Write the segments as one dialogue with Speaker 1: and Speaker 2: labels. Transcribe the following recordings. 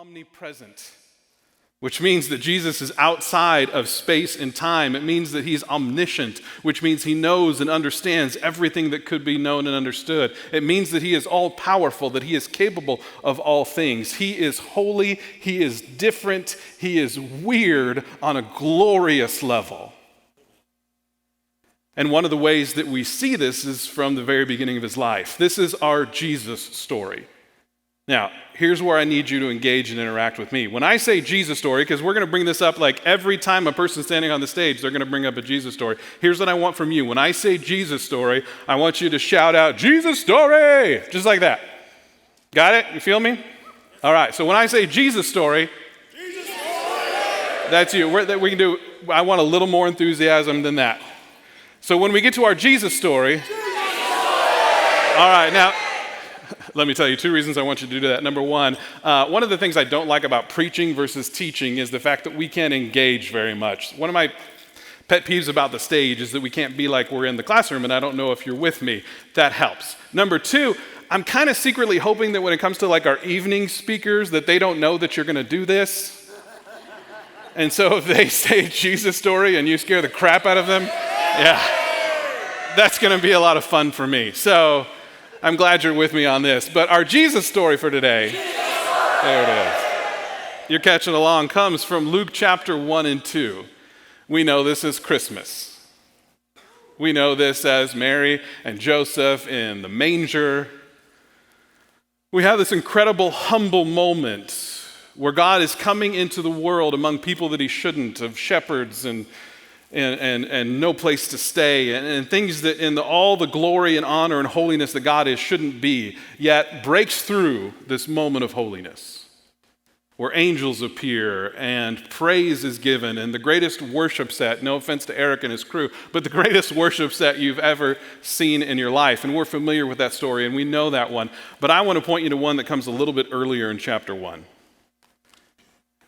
Speaker 1: omnipresent, which means that Jesus is outside of space and time. It means that he's omniscient, which means he knows and understands everything that could be known and understood. It means that he is all-powerful, that he is capable of all things. He is holy, he is different, he is weird on a glorious level. And one of the ways that we see this is from the very beginning of his life. This is our Jesus story. Now, here's where I need you to engage and interact with me. When I say Jesus story, because we're going to bring this up like every time a person's standing on the stage, they're going to bring up a Jesus story. Here's what I want from you. When I say Jesus story, I want you to shout out, Jesus story, just like that. Got it? You feel me? All right, so when I say Jesus story, that's you. We can do. I want a little more enthusiasm than that. So when we get to our Jesus story, all right, now, let me tell you 2 reasons I want you to do that. Number one of the things I don't like about preaching versus teaching is the fact that we can't engage very much. One of my pet peeves about the stage is that we can't be like we're in the classroom, and I don't know if you're with me. That helps. Number 2, I'm kind of secretly hoping that when it comes to like our evening speakers that they don't know that you're going to do this. And so if they say Jesus story and you scare the crap out of them, yeah, that's going to be a lot of fun for me. So I'm glad you're with me on this. But our Jesus story for today, there it is. You're catching along, comes from Luke chapter 1 and 2. We know this as Christmas. We know this as Mary and Joseph in the manger. We have this incredible humble moment where God is coming into the world among people that he shouldn't, of shepherds and no place to stay, and things that in all the glory and honor and holiness that God is shouldn't be, yet breaks through this moment of holiness where angels appear and praise is given, and the greatest worship set, no offense to Eric and his crew, but the greatest worship set you've ever seen in your life. And we're familiar with that story, and we know that one. But I want to point you to one that comes a little bit earlier in chapter 1,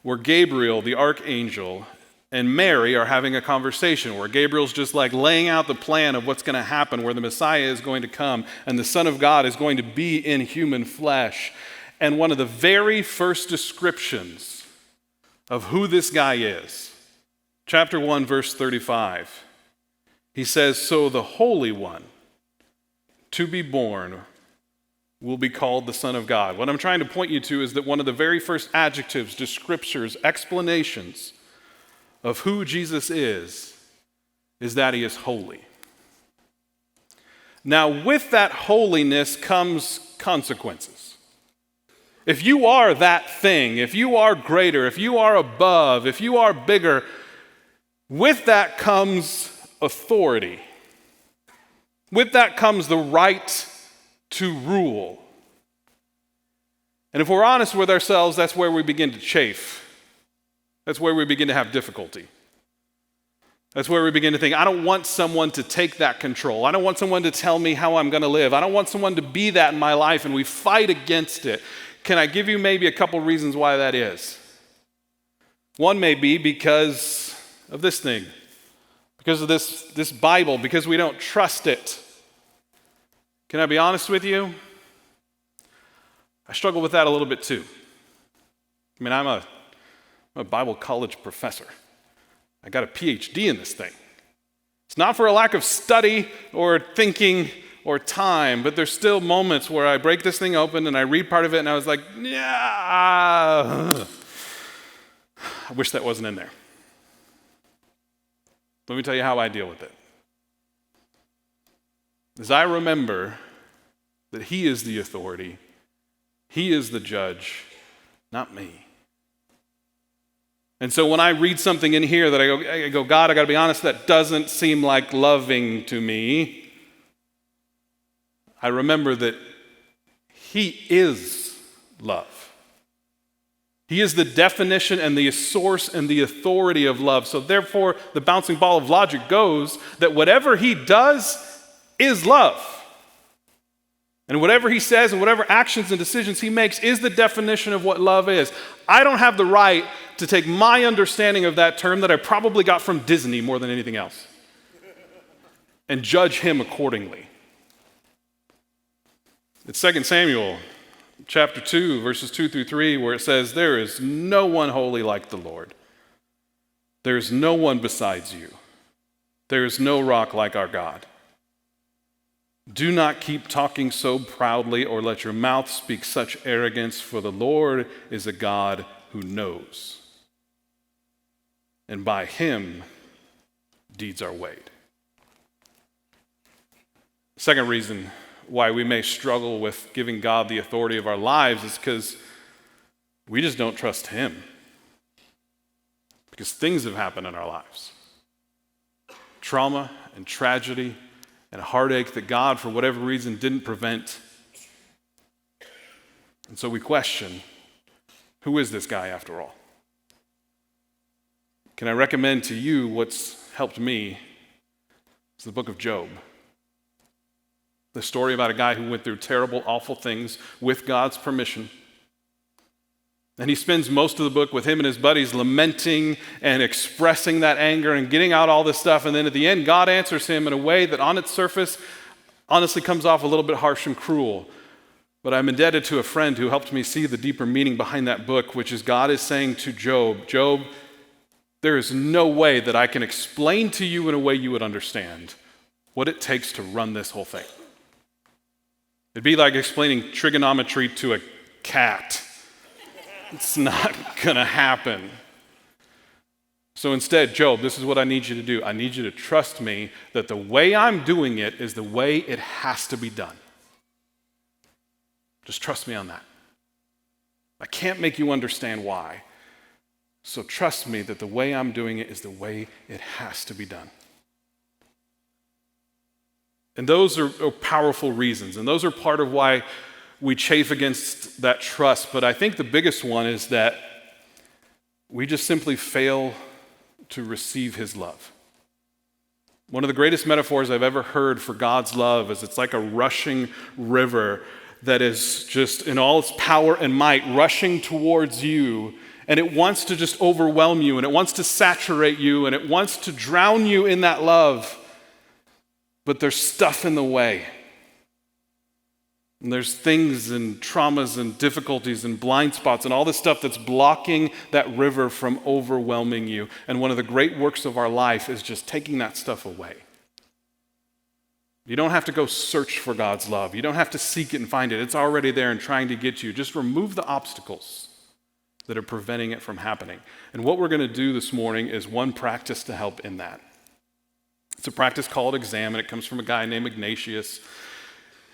Speaker 1: where Gabriel, the archangel, and Mary are having a conversation where Gabriel's just like laying out the plan of what's going to happen, where the Messiah is going to come and the Son of God is going to be in human flesh. And one of the very first descriptions of who this guy is, chapter 1, verse 35, he says, "So the Holy One to be born will be called the Son of God." What I'm trying to point you to is that one of the very first adjectives, descriptors, explanations of who Jesus is that he is holy. Now, with that holiness comes consequences. If you are that thing, if you are greater, if you are above, if you are bigger, with that comes authority. With that comes the right to rule. And if we're honest with ourselves, that's where we begin to chafe. That's where we begin to have difficulty. That's where we begin to think, I don't want someone to take that control. I don't want someone to tell me how I'm going to live. I don't want someone to be that in my life, and we fight against it. Can I give you maybe a couple reasons why that is? One may be because of this thing, because of this Bible, because we don't trust it. Can I be honest with you? I struggle with that a little bit too. I mean, I'm a Bible college professor. I got a PhD in this thing. It's not for a lack of study or thinking or time, but there's still moments where I break this thing open and I read part of it and I was like, yeah, I wish that wasn't in there. Let me tell you how I deal with it. As I remember that he is the authority, he is the judge, not me. And so when I read something in here that I go, God, I got to be honest, that doesn't seem like loving to me, I remember that he is love. He is the definition and the source and the authority of love. So therefore, the bouncing ball of logic goes that whatever he does is love. And whatever he says and whatever actions and decisions he makes is the definition of what love is. I don't have the right to take my understanding of that term that I probably got from Disney more than anything else and judge him accordingly. It's 2 Samuel chapter 2, verses 2 through 3, where it says, "There is no one holy like the Lord. There is no one besides you. There is no rock like our God. Do not keep talking so proudly or let your mouth speak such arrogance, for the Lord is a God who knows. And by him, deeds are weighed." Second reason why we may struggle with giving God the authority of our lives is because we just don't trust him. Because things have happened in our lives. Trauma and tragedy and heartache that God, for whatever reason, didn't prevent. And so we question, who is this guy after all? Can I recommend to you what's helped me? It's the book of Job. The story about a guy who went through terrible, awful things with God's permission. And he spends most of the book with him and his buddies lamenting and expressing that anger and getting out all this stuff. And then at the end, God answers him in a way that on its surface honestly comes off a little bit harsh and cruel. But I'm indebted to a friend who helped me see the deeper meaning behind that book, which is God is saying to Job, "Job, there is no way that I can explain to you in a way you would understand what it takes to run this whole thing." It'd be like explaining trigonometry to a cat. It's not going to happen. So instead, Job, this is what I need you to do. I need you to trust me that the way I'm doing it is the way it has to be done. Just trust me on that. I can't make you understand why. So trust me that the way I'm doing it is the way it has to be done. And those are powerful reasons. And those are part of why we chafe against that trust. But I think the biggest one is that we just simply fail to receive his love. One of the greatest metaphors I've ever heard for God's love is it's like a rushing river that is just in all its power and might rushing towards you. And it wants to just overwhelm you, and it wants to saturate you, and it wants to drown you in that love. But there's stuff in the way. And there's things and traumas and difficulties and blind spots and all this stuff that's blocking that river from overwhelming you. And one of the great works of our life is just taking that stuff away. You don't have to go search for God's love. You don't have to seek it and find it. It's already there and trying to get you. Just remove the obstacles that are preventing it from happening. And what we're going to do this morning is one practice to help in that. It's a practice called Examine. It comes from a guy named Ignatius.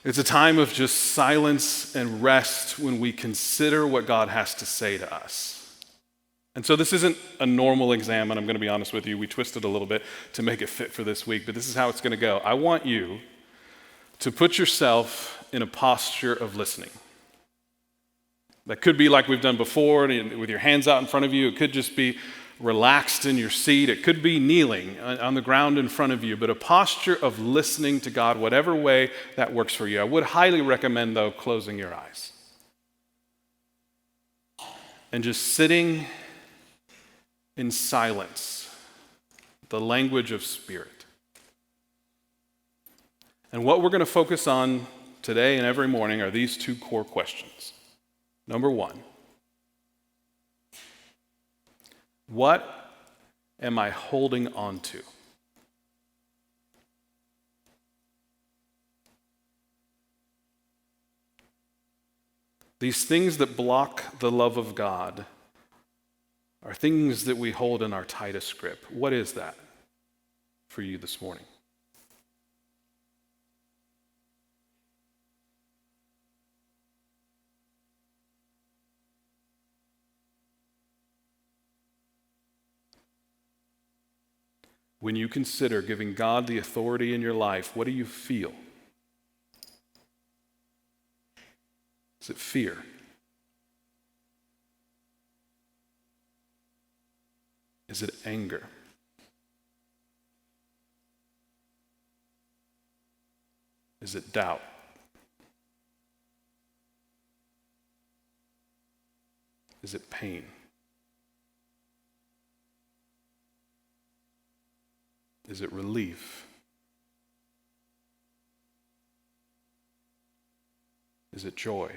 Speaker 1: It's a time of just silence and rest when we consider what God has to say to us. And so this isn't a normal exam, and I'm going to be honest with you. We twisted a little bit to make it fit for this week, but this is how it's going to go. I want you to put yourself in a posture of listening. That could be like we've done before, with your hands out in front of you. It could just be relaxed in your seat. It could be kneeling on the ground in front of you, but a posture of listening to God, whatever way that works for you. I would highly recommend, though, closing your eyes and just sitting in silence, the language of spirit. And what we're going to focus on today and every morning are these two core questions. Number one, what am I holding on to? These things that block the love of God are things that we hold in our tightest grip. What is that for you this morning? When you consider giving God the authority in your life, what do you feel? Is it fear? Is it anger? Is it doubt? Is it pain? Is it relief? Is it joy?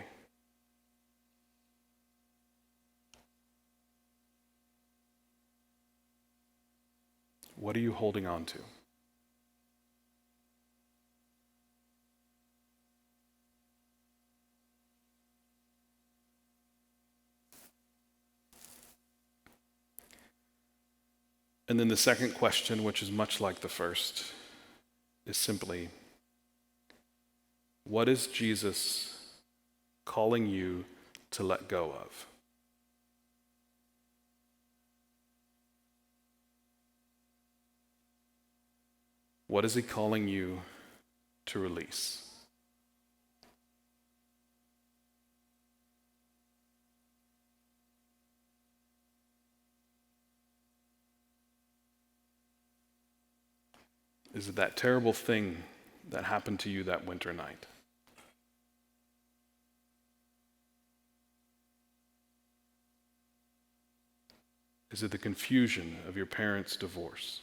Speaker 1: What are you holding on to? And then the second question, which is much like the first, is simply, what is Jesus calling you to let go of? What is he calling you to release? Is it that terrible thing that happened to you that winter night? Is it the confusion of your parents' divorce?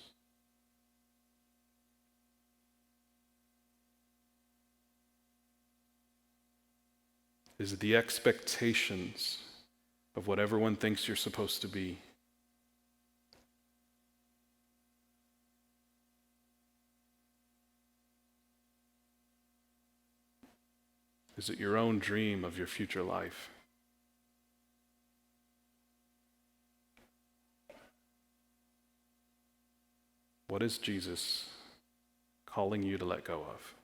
Speaker 1: Is it the expectations of what everyone thinks you're supposed to be? Is it your own dream of your future life? What is Jesus calling you to let go of?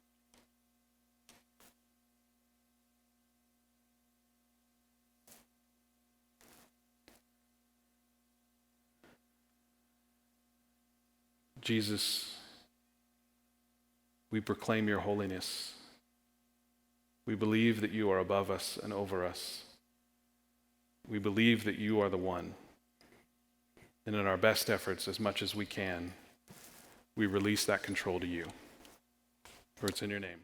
Speaker 1: Jesus, we proclaim your holiness. We believe that you are above us and over us. We believe that you are the one. And in our best efforts, as much as we can, we release that control to you. For it's in your name.